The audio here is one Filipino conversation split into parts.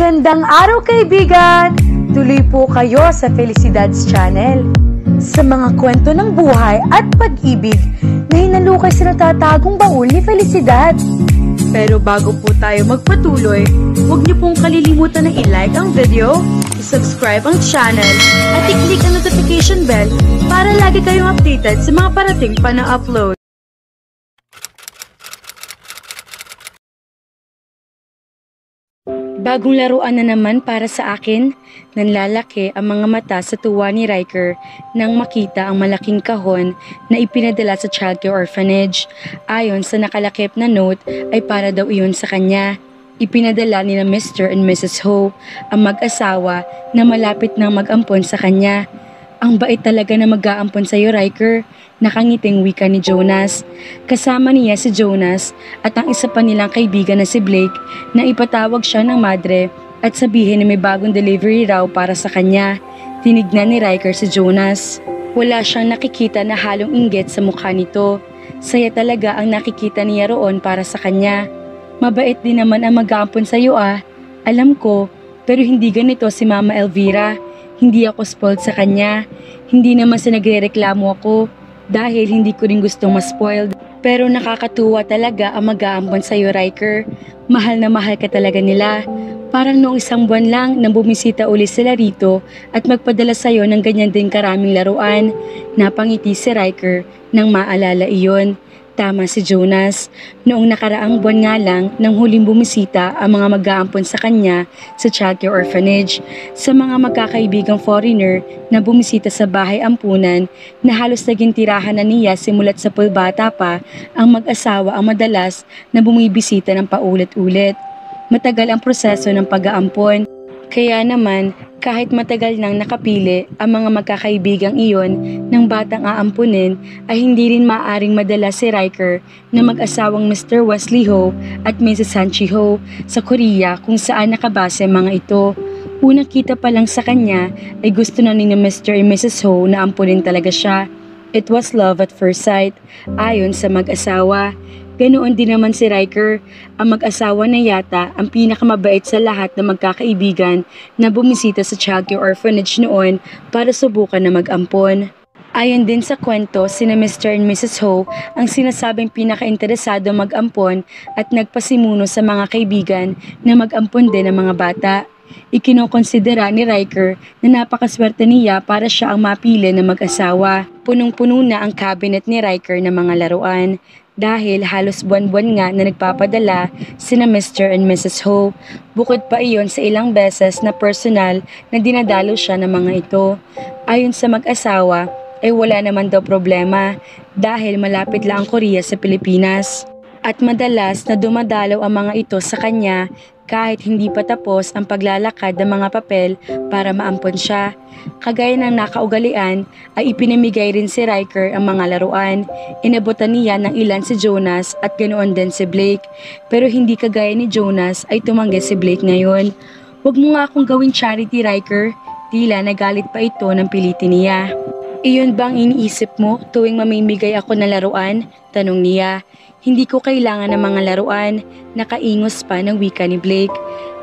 Magandang araw kaibigan! Tuloy po kayo sa Felicidad's Channel. Sa mga kwento ng buhay at pag-ibig na hinalukay sa natatagong baul ni Felicidad. Pero bago po tayo magpatuloy, huwag niyo pong kalilimutan na i-like ang video, i-subscribe ang channel, at i-click ang notification bell para lagi kayong updated sa mga parating pa na upload. Bagong laruan na naman para sa akin, nanlalaki ang mga mata sa tuwa ni Riker nang makita ang malaking kahon na ipinadala sa childcare orphanage. Ayon sa nakalakip na note ay para daw iyon sa kanya. Ipinadala ni na Mr. and Mrs. Ho, ang mag-asawa na malapit nang mag-ampon sa kanya. Ang bait talaga na mag-aampon sa iyo, Riker, nakangiting wika ni Jonas. Kasama niya si Jonas at ang isa pa nilang kaibigan na si Blake na ipatawag siya ng madre at sabihin na may bagong delivery raw para sa kanya. Tinignan ni Riker si Jonas. Wala siyang nakikita na halong inggit sa mukha nito. Saya talaga ang nakikita niya roon para sa kanya. Mabait din naman ang mag-aampon sa iyo ah. Alam ko, pero hindi ganito si Mama Elvira. Hindi ako spoiled sa kanya. Hindi naman sa nagre-reklamo ako dahil hindi ko rin gustong ma-spoiled. Pero nakakatuwa talaga ang mag-aampon sa iyo, Riker. Mahal na mahal ka talaga nila. Parang noong isang buwan lang nang bumisita uli sila rito at magpadala sa iyo ng ganyan din karaming laruan. Napangiti si Riker nang maalala iyon. Tama si Jonas. Noong nakaraang buwan nga lang nang huling bumisita ang mga mag-aampon sa kanya sa childcare orphanage. Sa mga magkakaibigang foreigner na bumisita sa bahay ampunan na halos naging tirahan na niya simulat sa pulbata pa, ang mag-asawa ang madalas na bumibisita ng paulit-ulit. Matagal ang proseso ng pag-aampon. Kaya naman, kahit matagal nang nakapili ang mga magkakaibigang iyon ng batang aampunin, ay hindi rin maaaring madala si Riker na mag-asawang Mr. Wesley Ho at Mrs. Sanchi Ho sa Korea kung saan nakabase mga ito. Unang kita pa lang sa kanya ay gusto na ni Mr. and Mrs. Ho na ampunin talaga siya. It was love at first sight, ayon sa mag-asawa. Ganoon din naman si Riker, ang mag-asawa na yata ang pinakamabait sa lahat ng magkakaibigan na bumisita sa childcare orphanage noon para subukan na mag-ampon. Ayon din sa kwento, sina Mr. and Mrs. Ho ang sinasabing pinaka-interesado mag-ampon at nagpasimuno sa mga kaibigan na mag-ampon din ng mga bata. Ikinokonsidera ni Riker na napakaswerte niya para siya ang mapili na mag-asawa. Punong-puno na ang cabinet ni Riker ng mga laruan. Dahil halos buwan-buwan nga na nagpapadala sina Mr. and Mrs. Ho. Bukod pa iyon sa ilang beses na personal na dinadalo siya ng mga ito. Ayon sa mag-asawa ay wala naman daw problema dahil malapit lang ang Korea sa Pilipinas. At madalas na dumadalaw ang mga ito sa kanya kahit hindi pa tapos ang paglalakad ng mga papel para maampon siya. Kagaya ng nakaugalian ay ipinamigay rin si Riker ang mga laruan. Inabutan niya ng ilan si Jonas at ganoon din si Blake. Pero hindi kagaya ni Jonas ay tumanggi si Blake ngayon. Huwag mo nga akong gawing charity, Riker. Tila nagalit pa ito ng pilitin niya. Iyon bang iniisip mo tuwing mamimigay ako ng laruan? Tanong niya. Hindi ko kailangan ng mga laruan, nakaingos pa ng wika ni Blake.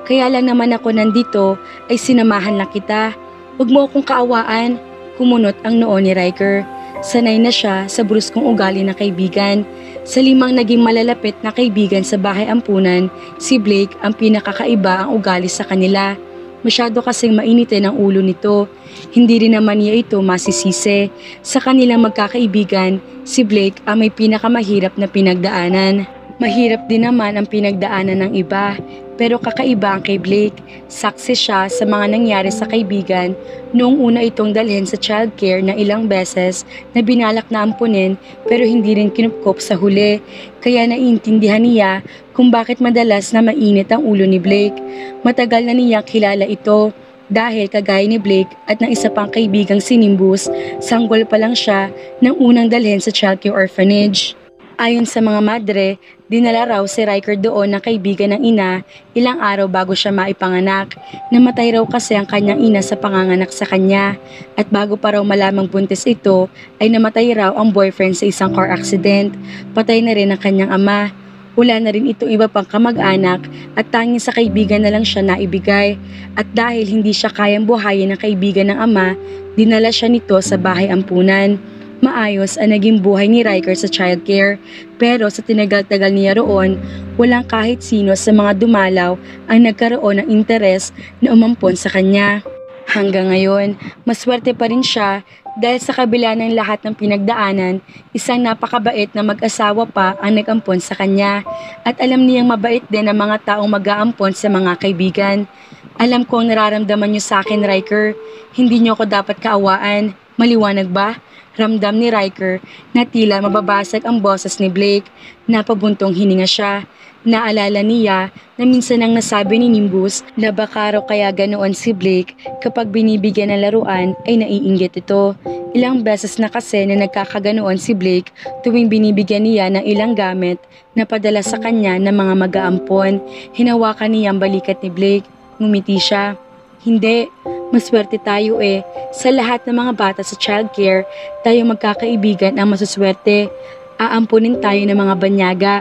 Kaya lang naman ako nandito ay sinamahan lang kita. Huwag mo akong kaawaan, kumunot ang noo ni Riker. Sanay na siya sa bruskong ugali na kaibigan. Sa limang naging malalapit na kaibigan sa bahay ampunan, si Blake ang pinakakaiba ang ugali sa kanila. Masyado kasing mainitin ang ulo nito. Hindi rin naman niya ito masisisi. Sa kanilang magkakaibigan, si Blake ang may pinakamahirap na pinagdaanan. Mahirap din naman ang pinagdaanan ng iba. Pero kakaiba ang kay Blake. Saksi siya sa mga nangyari sa kaibigan noong una itong dalhin sa childcare na ilang beses na binalak na ampunin pero hindi rin kinupkop sa huli. Kaya naiintindihan niya kung bakit madalas na mainit ang ulo ni Blake. Matagal na niya kilala ito dahil kagaya ni Blake at ng isa pang kaibigang si Nimbus, sanggol pa lang siya nang unang dalhin sa childcare orphanage. Ayon sa mga madre, dinala raw si Riker doon ng kaibigan ng ina ilang araw bago siya maipanganak. Namatay raw kasi ang kanyang ina sa panganganak sa kanya. At bago pa raw malamang buntis ito, ay namatay raw ang boyfriend sa isang car accident. Patay na rin ang kanyang ama. Wala na rin itong iba pang kamag-anak at tanging sa kaibigan na lang siya naibigay. At dahil hindi siya kayang buhayin ng kaibigan ng ama, dinala siya nito sa bahay ampunan. Maayos ang naging buhay ni Riker sa childcare, pero sa tinagal-tagal niya roon, walang kahit sino sa mga dumalaw ang nagkaroon ng interes na umampon sa kanya. Hanggang ngayon, maswerte pa rin siya dahil sa kabila ng lahat ng pinagdaanan, isang napakabait na mag-asawa pa ang nag-ampon sa kanya at alam niyang mabait din ang mga taong mag-aampon sa mga kaibigan. Alam ko ang nararamdaman niyo sa akin, Riker. Hindi niyo ako dapat kaawaan. Maliwanag ba? Ramdam ni Riker na tila mababasag ang boses ni Blake. Napabuntong hininga siya. Naalala niya na minsan ang nasabi ni Nimbus na baka raw kaya ganoon si Blake kapag binibigyan ng laruan ay naiinggit ito. Ilang beses na kasi na nagkakaganoon si Blake tuwing binibigyan niya ng ilang gamit na padala sa kanya ng mga mag-aampon. Hinawakan niya ang balikat ni Blake. Ngumiti siya. Hindi, maswerte tayo eh. Sa lahat ng mga bata sa childcare, tayo magkakaibigan ang masuswerte. Aampunin tayo ng mga banyaga.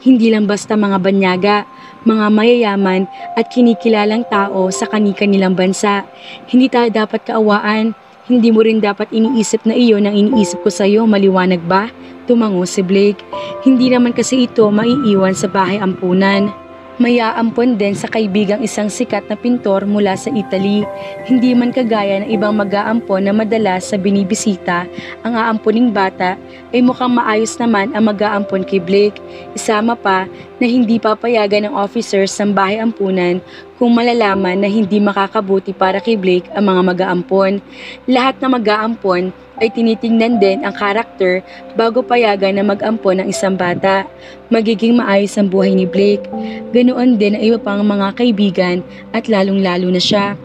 Hindi lang basta mga banyaga, mga mayayaman at kinikilalang tao sa kani-kanilang bansa. Hindi tayo dapat kaawaan. Hindi mo rin dapat iniisip na iyon ang iniisip ko sa iyo, maliwanag ba? Tumango si Blake. Hindi naman kasi ito maiiwan sa bahay ampunan. May aampon din sa kaibigang isang sikat na pintor mula sa Italy. Hindi man kagaya ng ibang mag-aampon na madalas sa binibisita, ang aamponing bata ay mukhang maayos naman ang mag-aampon kay Blake. Isama pa na hindi papayagan ng officers ng bahay ampunan kung malalaman na hindi makakabuti para kay Blake ang mga mag-aampon. Lahat ng mag-aampon ay tinitingnan din ang karakter bago payagan na mag-ampon ng isang bata. Magiging maayos ang buhay ni Blake. Ganoon din ang iba pang mga kaibigan at lalong-lalo na siya.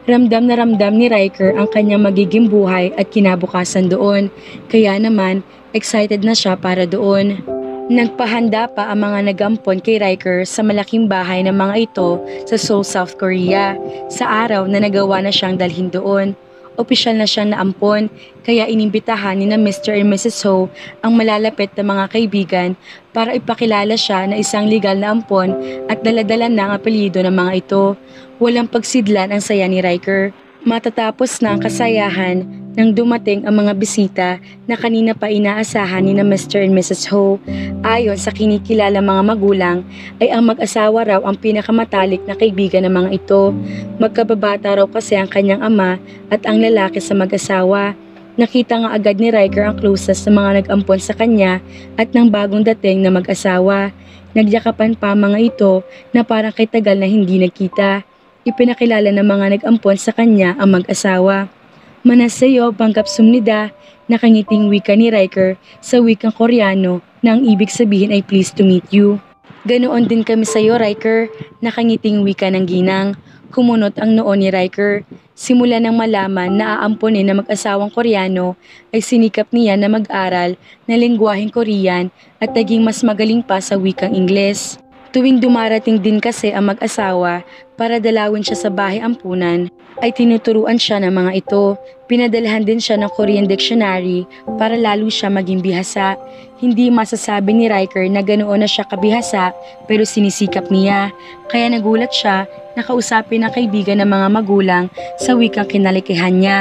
Ramdam na ramdam ni Riker ang kanyang magiging buhay at kinabukasan doon. Kaya naman, excited na siya para doon. Nagpahanda pa ang mga nag-ampon kay Riker sa malaking bahay ng mga ito sa Seoul, South Korea, sa araw na nagawa na siyang dalhin doon. Opisyal na siyang naampon, kaya inimbitahan ni na Mr. and Mrs. Ho ang malalapit na mga kaibigan para ipakilala siya na isang legal na ampon at daladala na ang apelyido ng mga ito. Walang pagsidlan ang saya ni Riker. Matatapos na ang kasayahan nang dumating ang mga bisita na kanina pa inaasahan ni na Mr. and Mrs. Ho. Ayon sa kinikilala mga magulang, ay ang mag-asawa raw ang pinakamatalik na kaibigan ng mga ito. Magkababata raw kasi ang kanyang ama at ang lalaki sa mag-asawa. Nakita nga agad ni Riker ang closest sa mga nag-ampon sa kanya at ng bagong dating na mag-asawa. Nagyakapan pa mga ito na parang kay tagal na hindi nagkita. Ipinakilala ng mga nag-ampon sa kanya ang mag-asawa. Manasayo banggap sumnida, nakangiting wika ni Riker sa wikang Koreano na ang ibig sabihin ay pleased to meet you. Ganoon din kami sa iyo, Riker, nakangiting wika ng ginang. Kumunot ang noo ni Riker. Simula nang malaman na aamponin na mag-asawang Koreano ay sinikap niya na mag-aral na lengguwaheng Korean at naging mas magaling pa sa wikang Ingles. Tuwing dumarating din kasi ang mag-asawa para dalawin siya sa bahay ampunan, ay tinuturuan siya ng mga ito. Pinadalhan din siya ng Korean dictionary para lalo siya maging bihasa. Hindi masasabi ni Riker na ganoon na siya kabihasa pero sinisikap niya. Kaya nagulat siya na kausapin ng kaibigan ng mga magulang sa wikang kinalikihan niya.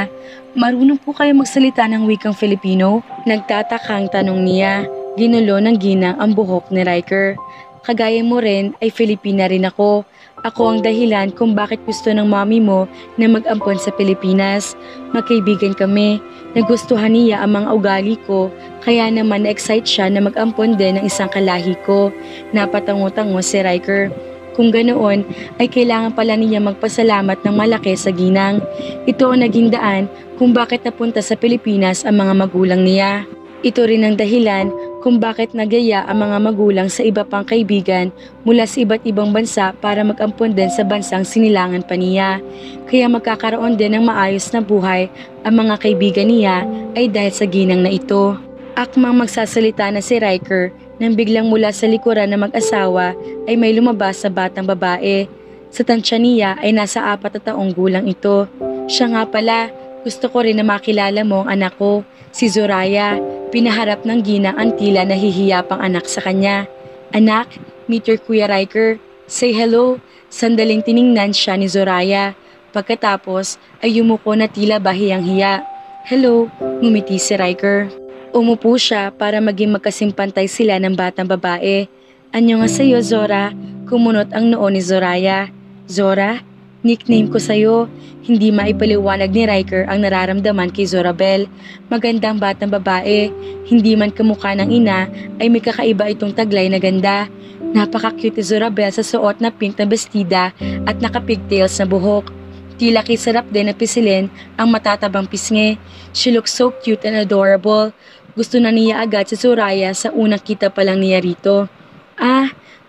Marunong po kayo magsalita ng wikang Filipino? Nagtatakang tanong niya. Ginulo ng ginang ang buhok ni Riker. Kagaya mo rin ay Filipina rin ako. Ako ang dahilan kung bakit gusto ng mommy mo na mag-ampon sa Pilipinas. Magkaibigan kami. Nagustuhan niya ang mga ugali ko, kaya naman na-excite siya na mag-ampon din ng isang kalahi ko. Napatango-tango si Riker. Kung ganoon, ay kailangan pala niya magpasalamat ng malaki sa ginang. Ito ang naging daan kung bakit napunta sa Pilipinas ang mga magulang niya. Ito rin ang dahilan kung bakit nagaya ang mga magulang sa iba pang kaibigan mula sa iba't ibang bansa para mag-ampon din sa bansang sinilangan pa niya. Kaya magkakaroon din ng maayos na buhay ang mga kaibigan niya ay dahil sa ginang na ito. Akmang magsasalita na si Riker nang biglang mula sa likuran ng mag-asawa ay may lumabas sa batang babae. Sa tansya niya ay nasa 4 na taong gulang ito. Siya nga pala, gusto ko rin na makilala mo ang anak ko, si Zoraya. Pinaharap ng ginang ang tila nahihiya pang anak sa kanya. Anak, meet your Kuya Riker. Say hello. Sandaling tiningnan siya ni Zoraya. Pagkatapos ay yumuko na tila bahiyang-hiya. Hello, ngumiti si Riker. Umupo siya para maging magkasimpantay sila ng batang babae. Annyeonghaseyo, Zora. Kumunot ang noo ni Zoraya. Zora? Nickname ko sa'yo. Hindi maipaliwanag ni Riker ang nararamdaman kay Zorabel. Magandang batang babae. Hindi man kamukha ng ina ay may kakaiba itong taglay na ganda. Napaka-cute ni Zorabel sa suot na pink na bestida at naka-pigtails na buhok. Tila kisarap din na pisilin ang matatabang pisngi. She looks so cute and adorable. Gusto na niya agad si Zoraya sa unang kita pa lang niya rito.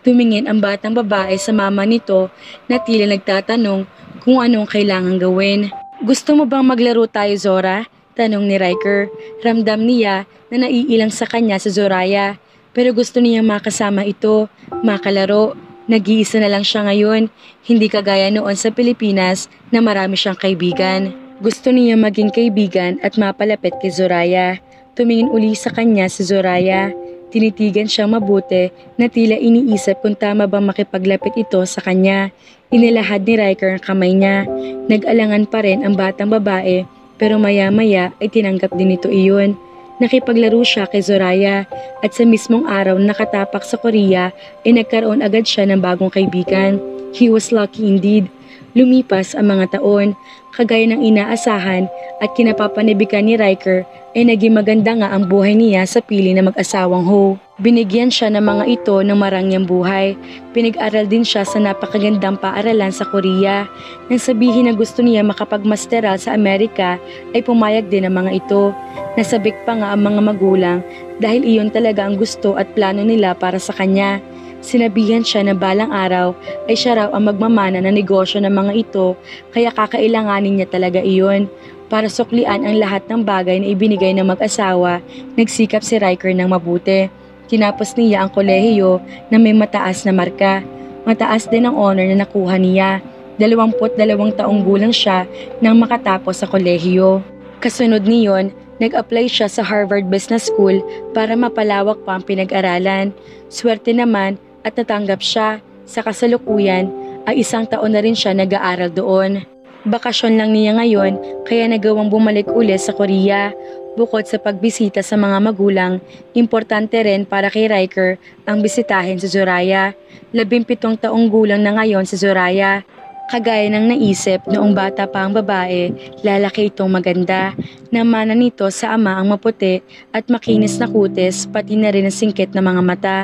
Tumingin ang batang babae sa mama nito na tila nagtatanong kung anong kailangang gawin. Gusto mo bang maglaro tayo, Zora? Tanong ni Riker. Ramdam niya na naiilang sa kanya si Zoraya. Pero gusto niyang makasama ito, makalaro. Nag-iisa na lang siya ngayon, hindi kagaya noon sa Pilipinas na marami siyang kaibigan. Gusto niya maging kaibigan at mapalapit kay Zoraya. Tumingin uli sa kanya si Zoraya. Tinitigan siyang mabuti na tila iniisip kung tama bang makipaglapit ito sa kanya. Inilahad ni Riker ang kamay niya. Nag-alangan pa rin ang batang babae pero maya-maya ay tinanggap din ito iyon. Nakipaglaro siya kay Zoraya at sa mismong araw na nakatapak sa Korea ay nagkaroon agad siya ng bagong kaibigan. He was lucky indeed. Lumipas ang mga taon, kagaya ng inaasahan at kinapapanibigan ni Riker ay naging maganda nga ang buhay niya sa piling na mag-asawang Ho. Binigyan siya ng mga ito ng marangyang buhay. Pinag-aral din siya sa napakagandang paaralan sa Korea. Nang sabihin na gusto niya makapagmasteral sa Amerika ay pumayag din ang mga ito. Nasabik pa nga ang mga magulang dahil iyon talaga ang gusto at plano nila para sa kanya. Sinabihan siya na balang araw ay siya raw ang magmamana ng negosyo ng mga ito kaya kakailanganin niya talaga iyon. Para suklian ang lahat ng bagay na ibinigay ng mag-asawa, nagsikap si Riker ng mabuti. Tinapos niya ang kolehiyo na may mataas na marka. Mataas din ang honor na nakuha niya. 22 taong gulang siya nang makatapos sa kolehiyo. Kasunod niyon, nag-apply siya sa Harvard Business School para mapalawak pa ang pinag-aralan. Swerte naman at natanggap siya. Sa kasalukuyan ay 1 taon na rin siya nag-aaral doon. Bakasyon lang niya ngayon kaya nagawang bumalik ulit sa Korea. Bukod sa pagbisita sa mga magulang, importante rin para kay Riker ang bisitahin si Zoraya. 17 taong gulang na ngayon si Zoraya. Kagaya ng naisip noong bata pa ang babae, lalaki itong maganda. Namana nito sa ama ang maputi at makinis na kutis pati na rin ang singkit na mga mata.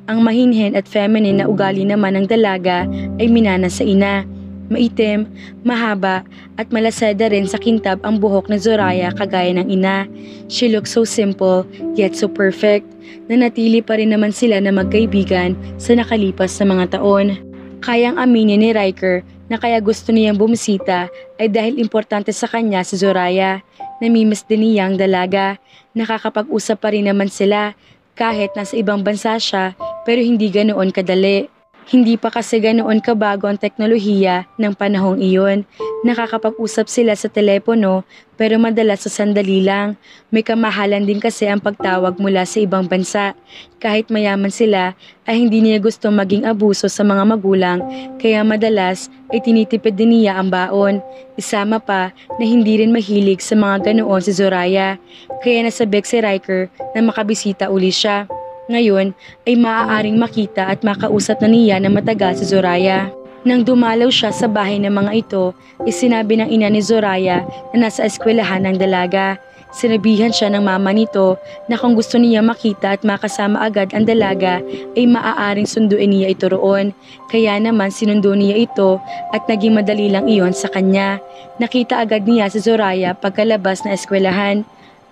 Ang mahinhin at feminine na ugali naman ng dalaga ay minana sa ina. Maitim, mahaba at malasada rin sa kintab ang buhok ni Zoraya kagaya ng ina. She looks so simple yet so perfect. Nanatili pa rin naman sila na magkaibigan sa nakalipas na mga taon. Kayang aminin ni Riker na kaya gusto niyang bumisita ay dahil importante sa kanya si Zoraya. Namimiss din niya ang dalaga. Nakakapag-usap pa rin naman sila kahit nasa ibang bansa siya pero hindi ganoon kadali. Hindi pa kasi ganoon kabago ang teknolohiya ng panahong iyon. Nakakapag-usap sila sa telepono pero madalas sa sandali lang. May kamahalan din kasi ang pagtawag mula sa ibang bansa. Kahit mayaman sila ay hindi niya gusto maging abuso sa mga magulang kaya madalas ay tinitipid din niya ang baon. Isama pa na hindi rin mahilig sa mga ganoon si Zoraya kaya nasabik si Riker na makabisita uli siya. Ngayon ay maaaring makita at makausap na niya na matagal si Zoraya. Nang dumalaw siya sa bahay ng mga ito, isinabi ng ina ni Zoraya na nasa eskwelahan ng dalaga. Sinabihan siya ng mama nito na kung gusto niya makita at makasama agad ang dalaga ay maaaring sunduin niya ito roon. Kaya naman sinundo niya ito at naging madali lang iyon sa kanya. Nakita agad niya si Zoraya pagkalabas na eskwelahan.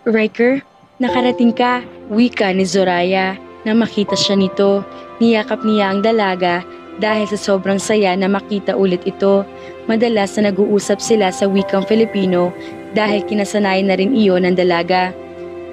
Riker, nakarating ka, wika ni Zoraya. Na makita siya nito, niyakap niya ang dalaga dahil sa sobrang saya na makita ulit ito. Madalas na nag-uusap sila sa wikang Filipino dahil kinasanayan na rin iyon ng dalaga.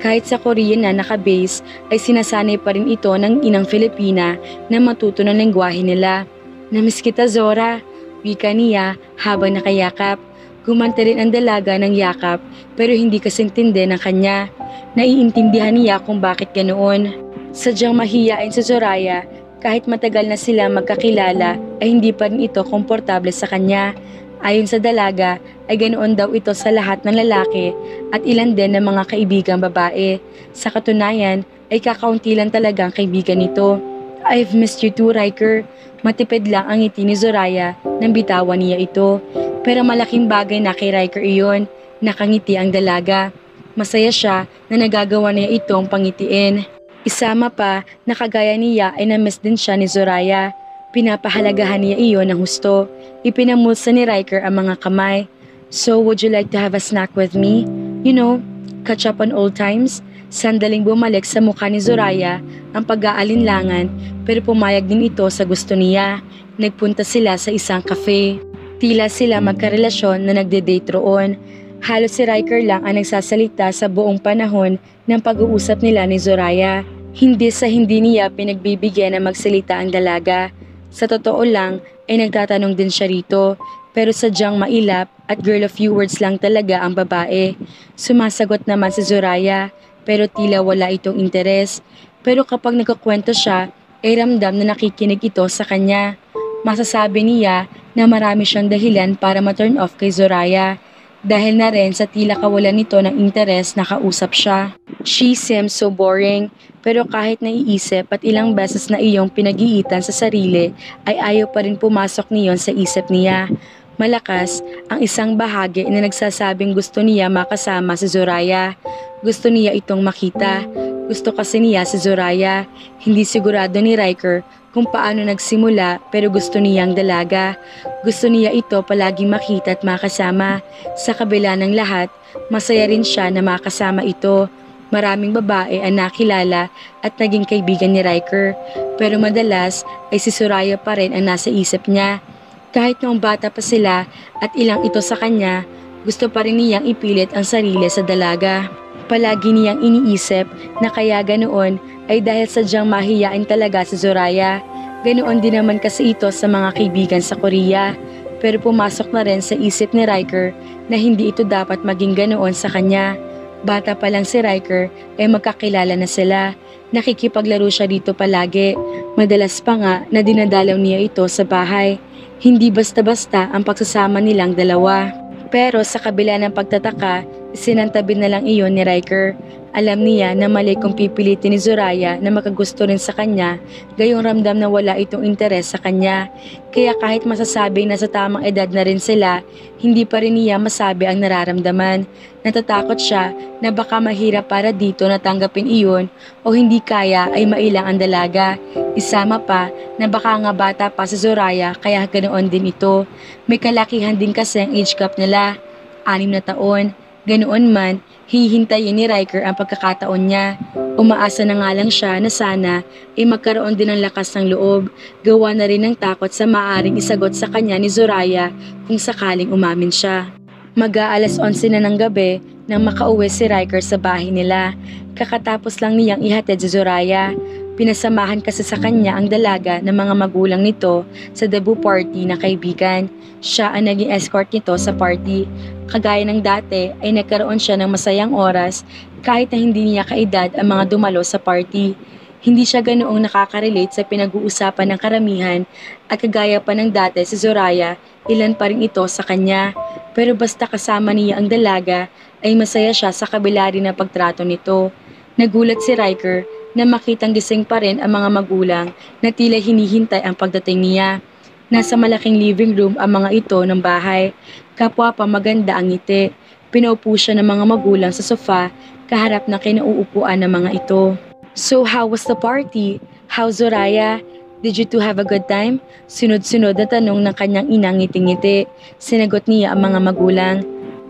Kahit sa Korean na nakabase ay sinasanay pa rin ito ng inang Filipina na matuto ng lengguwahe nila. Namiss kita, Zora, wika niya habang nakayakap. Gumante rin ang dalaga ng yakap pero hindi kasintindi ng kanya. Naiintindihan niya kung bakit ganoon. Sadyang mahiyain si Zoraya Kahit matagal na sila magkakilala ay hindi pa rin ito komportable sa kanya. Ayon sa dalaga ay ganoon daw ito sa lahat ng lalaki at ilan din ng mga kaibigang babae. Sa katunayan ay kakaunti lang talagang kaibigan nito. I've missed you too, Riker. Matipid lang ang ngiti ni Zoraya nang bitawan niya ito. Pero malaking bagay na kay Riker iyon. Nakangiti ang dalaga. Masaya siya na nagagawa niya itong pangitiin. Isama pa na kagaya niya ay na-miss din siya ni Zoraya. Pinapahalagahan niya iyon ng husto. Ipinamulsa ni Riker ang mga kamay. So would you like to have a snack with me? You know, catch up on old times? Sandaling bumalik sa mukha ni Zoraya ang pag-aalinlangan pero pumayag din ito sa gusto niya. Nagpunta sila sa isang cafe. Tila sila magkarelasyon na nagde-date roon. Halos si Riker lang ang nagsasalita sa buong panahon ng pag-uusap nila ni Zoraya. Hindi sa hindi niya pinagbibigyan na magsalita ang dalaga. Sa totoo lang ay nagtatanong din siya rito pero sadyang mailap at girl of few words lang talaga ang babae. Sumasagot naman si Zoraya pero tila wala itong interes. Pero kapag nagkukwento siya ay ramdam na nakikinig ito sa kanya. Masasabi niya na marami siyang dahilan para ma-turn off kay Zoraya. Dahil na rin sa tila kawalan nito ng interes na kausap siya. She seems so boring, pero kahit naiisip at ilang beses na iyong pinag-iitan sa sarili, ay ayaw pa rin pumasok niyon sa isip niya. Malakas ang isang bahagi na nagsasabing gusto niya makasama si Zoraya. Gusto niya itong makita. Gusto kasi niya si Zoraya. Hindi sigurado ni Riker kung paano nagsimula pero gusto niyang dalaga. Gusto niya ito palaging makita at makasama. Sa kabila ng lahat, masaya rin siya na makasama ito. Maraming babae ang nakilala at naging kaibigan ni Riker. Pero madalas ay si Zoraya pa rin ang nasa isip niya. Kahit noong bata pa sila at ilang ito sa kanya, gusto pa rin niyang ipilit ang sarili sa dalaga. Palagi niyang iniisip na kaya ganoon ay dahil sadyang mahiyain talaga si Zoraya. Ganoon din naman kasi ito sa mga kaibigan sa Korea. Pero pumasok na rin sa isip ni Riker na hindi ito dapat maging ganoon sa kanya. Bata pa lang si Riker ay magkakilala na sila. Nakikipaglaro siya dito palagi. Madalas pa nga na dinadalaw niya ito sa bahay. Hindi basta-basta ang pagsasama nilang dalawa. Pero sa kabila ng pagtataka, sinantabi na lang iyon ni Riker. Alam niya na mali kung pipilitin ni Zoraya na makagusto rin sa kanya, gayong ramdam na wala itong interes sa kanya. Kaya kahit masasabi na sa tamang edad na rin sila, hindi pa rin niya masabi ang nararamdaman. Natatakot siya na baka mahirap para dito na tanggapin iyon o hindi kaya ay mailang ang dalaga. Isama pa na baka nga bata pa si Zoraya kaya ganoon din ito. May kalakihan din kasi ang age gap nila, 6 na taon. Ganoon man, hihintayin ni Riker ang pagkakataon niya. Umaasa na nga lang siya na sana ay magkaroon din ng lakas ng loob. Gawa na rin ng takot sa maaring isagot sa kanya ni Zoraya kung sakaling umamin siya. Mag-aalas 11 na ng gabi nang makauwi si Riker sa bahay nila. Kakatapos lang niyang ihatid si Zoraya. Pinasamahan kasi sa kanya ang dalaga ng mga magulang nito sa debut party na kaibigan. Siya ang naging escort nito sa party. Kagaya ng dati ay nagkaroon siya ng masayang oras kahit na hindi niya kaedad ang mga dumalo sa party. Hindi siya ganoong nakaka-relate sa pinag-uusapan ng karamihan at kagaya pa ng dati si Zoraya, ilan pa rin ito sa kanya. Pero basta kasama niya ang dalaga ay masaya siya sa kabila rin ng pagtrato nito. Nagulat si Riker na makitang gising pa rin ang mga magulang na tila hinihintay ang pagdating niya. Nasa malaking living room ang mga ito ng bahay. Kapwa pa maganda ang ngiti. Pinaupo siya ng mga magulang sa sofa kaharap na kinauupuan ng mga ito. So how was the party? How's Zoraya? Did you two have a good time? Sunod-sunod na tanong ng kanyang inang ngiti-ngiti. Sinagot niya ang mga magulang.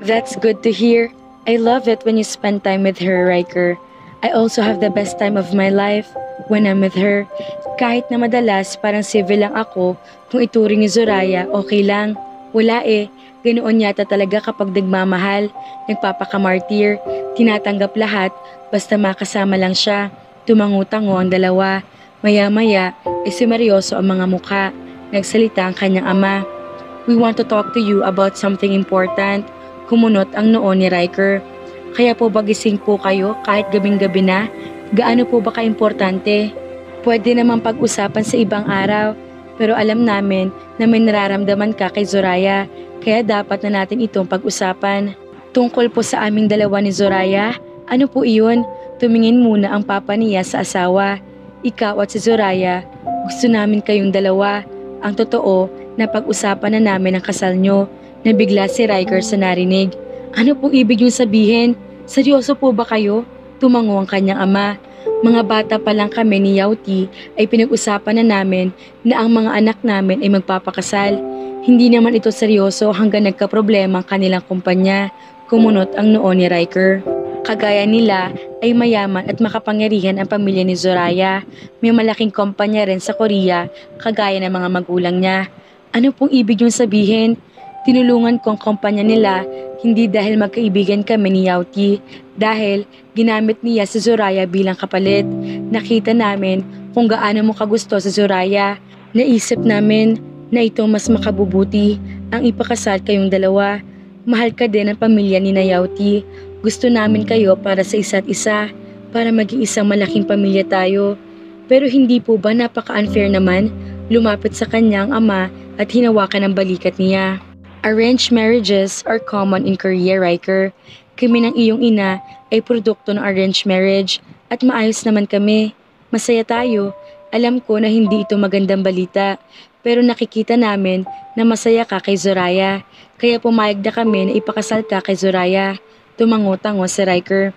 That's good to hear. I love it when you spend time with her, Riker. I also have the best time of my life when I'm with her. Kahit na madalas parang civil lang ako, kung ituring ni Zoraya, okay lang. Wala ganoon yata talaga kapag nagmamahal, nagpapakamartir, tinatanggap lahat, basta makasama lang siya. Tumango-tango ang dalawa. Maya-maya, seryoso ang mga mukha. Nagsalita ang kanyang ama. We want to talk to you about something important. Kumunot ang noo ni Riker. Kaya po ba gising po kayo kahit gabing-gabi na? Gaano po ba kaimportante? Pwede naman pag-usapan sa ibang araw, pero alam namin na may nararamdaman ka kay Zoraya, kaya dapat na natin itong pag-usapan. Tungkol po sa aming dalawa ni Zoraya, ano po iyon? Tumingin muna ang papa niya sa asawa. Ikaw at si Zoraya, gusto namin kayong dalawa. Ang totoo, napag-usapan na namin ang kasal nyo. Nabigla si Riker sa narinig. Ano pong ibig niyong sabihin? Seryoso po ba kayo? Tumango ang kanyang ama. Mga bata pa lang kami ni Yauti ay pinag-usapan na namin na ang mga anak namin ay magpapakasal. Hindi naman ito seryoso hanggang nagkaproblema ang kanilang kumpanya. Kumunot ang noo ni Riker. Kagaya nila ay mayaman at makapangyarihan ang pamilya ni Zoraya. May malaking kumpanya rin sa Korea kagaya ng mga magulang niya. Ano pong ibig niyong sabihin? Tinulungan ko ang kumpanya nila hindi dahil magkaibigan kami ni Yauti, dahil ginamit niya si Zoraya bilang kapalit. Nakita namin kung gaano mo kagusto si Zoraya. Naisip namin na ito mas makabubuti ang ipakasal kayong dalawa. Mahal ka din ang pamilya ni Yauti. Gusto namin kayo para sa isa't isa, para maging isang malaking pamilya tayo. Pero hindi po ba napaka-unfair naman? Lumapit sa kanyang ama at hinawakan ang balikat niya. Arranged marriages are common in Korea, Riker. Kami ng iyong ina ay produkto ng arranged marriage at maayos naman kami. Masaya tayo. Alam ko na hindi ito magandang balita, pero nakikita namin na masaya ka kay Zoraya. Kaya pumayag na kami na ipakasal ka kay Zoraya. Tumango-tango si Riker.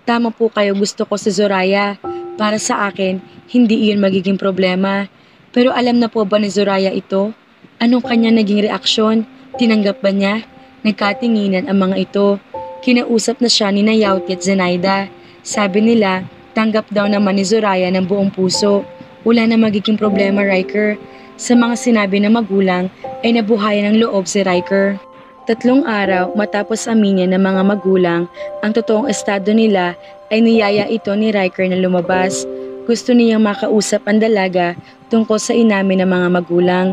Tama po kayo, gusto ko si Zoraya. Para sa akin, hindi iyon magiging problema. Pero alam na po ba ni Zoraya ito? Anong kanya naging reaksyon? Tinanggap ba niya? Nagkatinginan ang mga ito. Kinausap na siya ni Yauti at Zenaida. Sabi nila, tanggap daw naman ni Zoraya ng buong puso. Wala na magiging problema, Riker. Sa mga sinabi ng magulang ay nabuhayan ng loob si Riker. 3 araw matapos aminin ng mga magulang ang totoong estado nila ay niyaya ito ni Riker na lumabas. Gusto niyang makausap ang dalaga tungkol sa inamin ng mga magulang.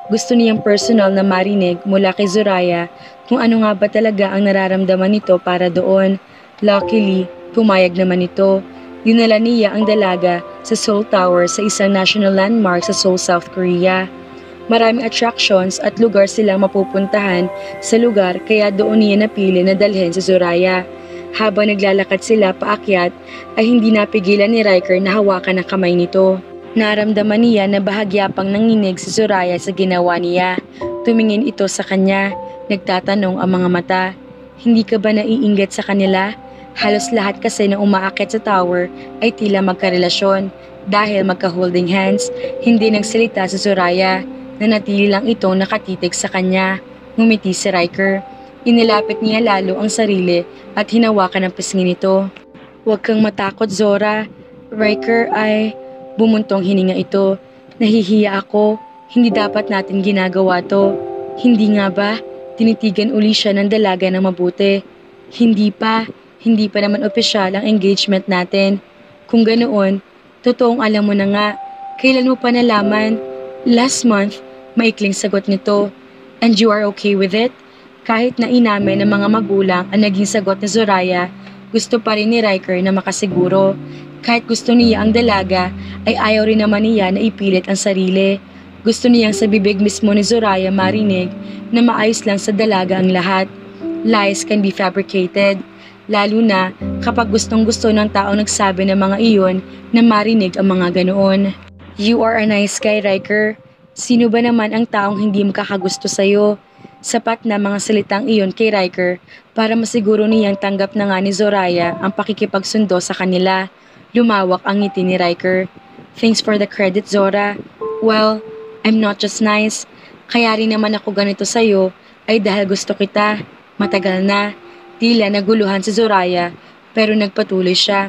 Gusto niyang personal na marinig mula kay Zoraya kung ano nga ba talaga ang nararamdaman nito para doon. Luckily, pumayag naman ito. Dinala niya ang dalaga sa Seoul Tower sa isang national landmark sa Seoul, South Korea. Maraming attractions at lugar silang mapupuntahan sa lugar kaya doon niya napili na dalhin si Zoraya. Habang naglalakad sila paakyat ay hindi napigilan ni Riker na hawakan ang kamay nito. Naramdaman niya na bahagya pang nanginig si Zoraya sa ginawa niya. Tumingin ito sa kanya. Nagtatanong ang mga mata. Hindi ka ba naiinggit sa kanila? Halos lahat kasi na umaakyat sa tower ay tila magkarelasyon. Dahil magka-holding hands, hindi nagsalita si Zoraya. Nanatili lang itong nakatitig sa kanya. Ngumiti si Riker. Inilapit niya lalo ang sarili at hinawakan ang pisngi nito. Huwag kang matakot, Zora. Riker ay... Bumuntong hininga ito. Nahihiya ako. Hindi dapat natin ginagawa to. Hindi nga ba? Tinitigan uli siya ng dalaga ng mabuti. Hindi pa. Hindi pa naman opisyal ang engagement natin. Kung ganoon, totoong alam mo na nga. Kailan mo pa nalaman? Last month, maikling sagot nito. And you are okay with it? Kahit na inamin ng mga magulang ang naging sagot ni Zoraya, gusto pa rin ni Riker na makasiguro. Kahit gusto niya ang dalaga, ay ayaw rin naman niya na ipilit ang sarili. Gusto niyang sa bibig mismo ni Zoraya marinig na maayos lang sa dalaga ang lahat. Lies can be fabricated, lalo na kapag gustong-gusto ng taong nagsabi ng mga iyon na marinig ang mga ganoon. You are a nice guy, Riker. Sino ba naman ang taong hindi makakagusto sa'yo? Sapat na mga salitang iyon kay Riker para masiguro niyang tanggap na nga ni Zoraya ang pakikipagsundo sa kanila. Lumawak ang ngiti ni Riker. Thanks for the credit, Zora. Well, I'm not just nice. Kaya rin naman ako ganito sa'yo ay dahil gusto kita. Matagal na. Tila naguluhan si Zoraya pero nagpatuloy siya.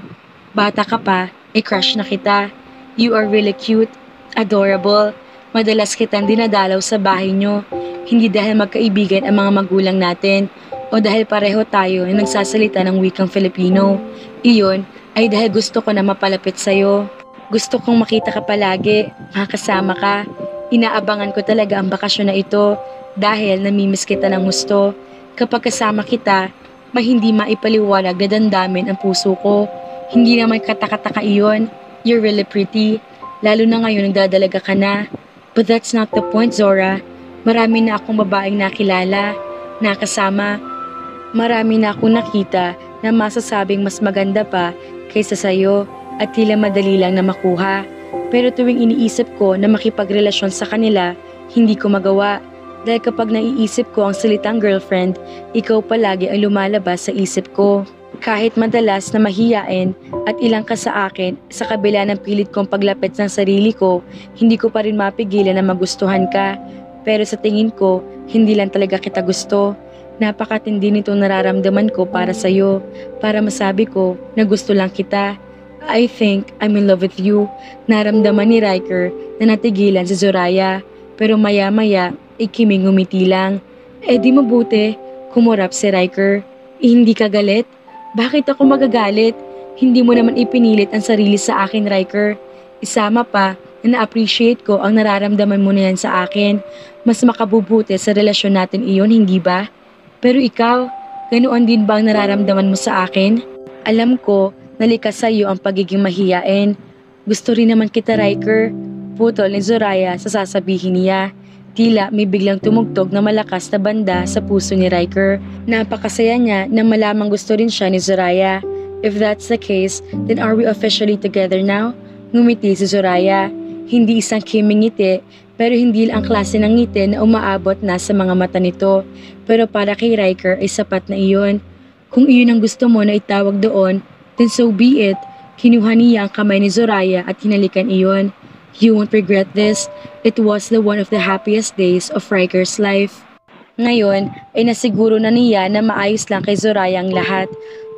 Bata ka pa, crush na kita. You are really cute, adorable. Madalas kitang dinadalaw sa bahay nyo. Hindi dahil magkaibigan ang mga magulang natin o dahil pareho tayo na nagsasalita ng wikang Filipino. Iyon ay dahil gusto ko na mapalapit sa'yo. Gusto kong makita ka palagi, makasama ka. Inaabangan ko talaga ang bakasyon na ito dahil namimiss kita ng gusto. Kapag kasama kita, may hindi maipaliwanag na dandamin ang puso ko. Hindi naman katakataka iyon. You're really pretty. lalo na ngayon nagdadalaga ka na. But that's not the point, Zora. Marami na akong babaeng nakilala, nakasama. Marami na akong nakita na masasabing mas maganda pa kaysa sa'yo at tila madali lang na makuha. Pero tuwing iniisip ko na makipagrelasyon sa kanila, hindi ko magawa. Dahil kapag naiisip ko ang salitang girlfriend, ikaw palagi ang lumalabas sa isip ko. Kahit madalas na mahiyain at ilang ka sa akin, sa kabila ng pilit kong paglapit ng sarili ko, hindi ko pa rin mapigilan na magustuhan ka. Pero sa tingin ko, hindi lang talaga kita gusto. Napakatindi nitong nararamdaman ko para sa'yo, para masabi ko na gusto lang kita. I think I'm in love with you. Naramdaman ni Riker na natigilan si Zoraya, pero maya-maya, ikiming ngumiti lang. Di mabuti, kumurap si Riker. Hindi ka galit? Bakit ako magagalit? Hindi mo naman ipinilit ang sarili sa akin, Riker. Isama pa na na-appreciate ko ang nararamdaman mo na yan sa akin. Mas makabubuti sa relasyon natin iyon, hindi ba? Pero ikaw, ganoon din ba ang nararamdaman mo sa akin? Alam ko, nalikas sa iyo ang pagiging mahiyain. Gusto rin naman kita, Riker. Putol ni Zoraya sa sasabihin niya. Tila may biglang tumugtog na malakas na banda sa puso ni Riker. Napakasaya niya na malamang gusto rin siya ni Zoraya. If that's the case, then are we officially together now? Ngumiti si Zoraya. Hindi isang kiming ngiti, pero hindi lang ang klase ng ngiti na umaabot na sa mga mata nito. Pero para kay Riker ay sapat na iyon. Kung iyon ang gusto mo na itawag doon, then so be it. Kinuha niya ang kamay ni Zoraya at hinalikan iyon. You won't regret this. It was the one of the happiest days of Riker's life. Ngayon ay nasiguro na niya na maayos lang kay Zoraya ang lahat.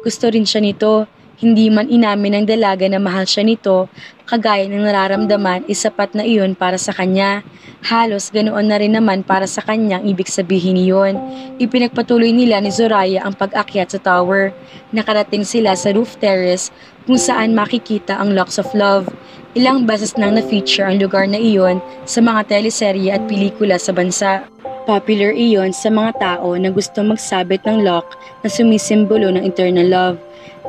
Gusto rin siya nito. Hindi man inamin ng dalaga na mahal siya nito, kagaya ng nararamdaman isapat na iyon para sa kanya. Halos ganoon na rin naman para sa kanyang ibig sabihin iyon. Ipinagpatuloy nila ni Zoraya ang pag-akyat sa tower. Nakarating sila sa roof terrace kung saan makikita ang Locks of Love. Ilang beses nang na-feature ang lugar na iyon sa mga teleserye at pelikula sa bansa. Popular iyon sa mga tao na gusto magsabit ng lock na sumisimbolo ng eternal love.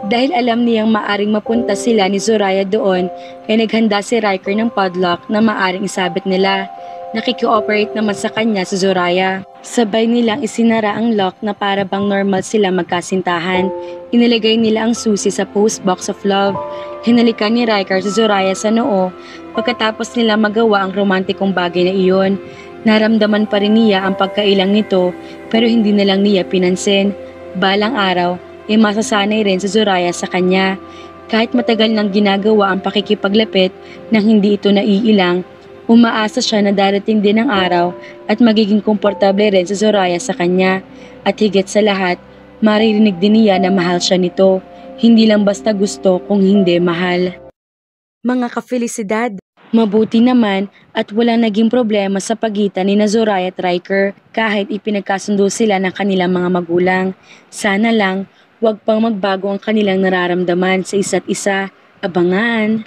Dahil alam niyang maaring mapunta sila ni Zoraya doon, ay naghanda si Riker ng padlock na maaring isabit nila. Nakikooperate naman sa kanya si Zoraya. Sabay nilang isinara ang lock na para bang normal sila magkasintahan. Inilagay nila ang susi sa post box of love. Hinalikan ni Riker si Zoraya sa noo pagkatapos nila magawa ang romantikong bagay na iyon. Naramdaman pa rin niya ang pagkailang nito pero hindi na lang niya pinansin. Balang araw ay masasanay rin si Zoraya sa kanya. Kahit matagal nang ginagawa ang pakikipaglapit nang hindi ito naiilang, umaasa siya na darating din ang araw at magiging komportable rin si Zoraya sa kanya. At higit sa lahat, maririnig din niya na mahal siya nito. Hindi lang basta gusto kung hindi mahal. Mga kafelisidad, mabuti naman at walang naging problema sa pagitan ni Zoraya at Riker kahit ipinagkasundo sila ng kanilang mga magulang. Sana lang, wag pang magbago ang kanilang nararamdaman sa isa't isa. Abangan!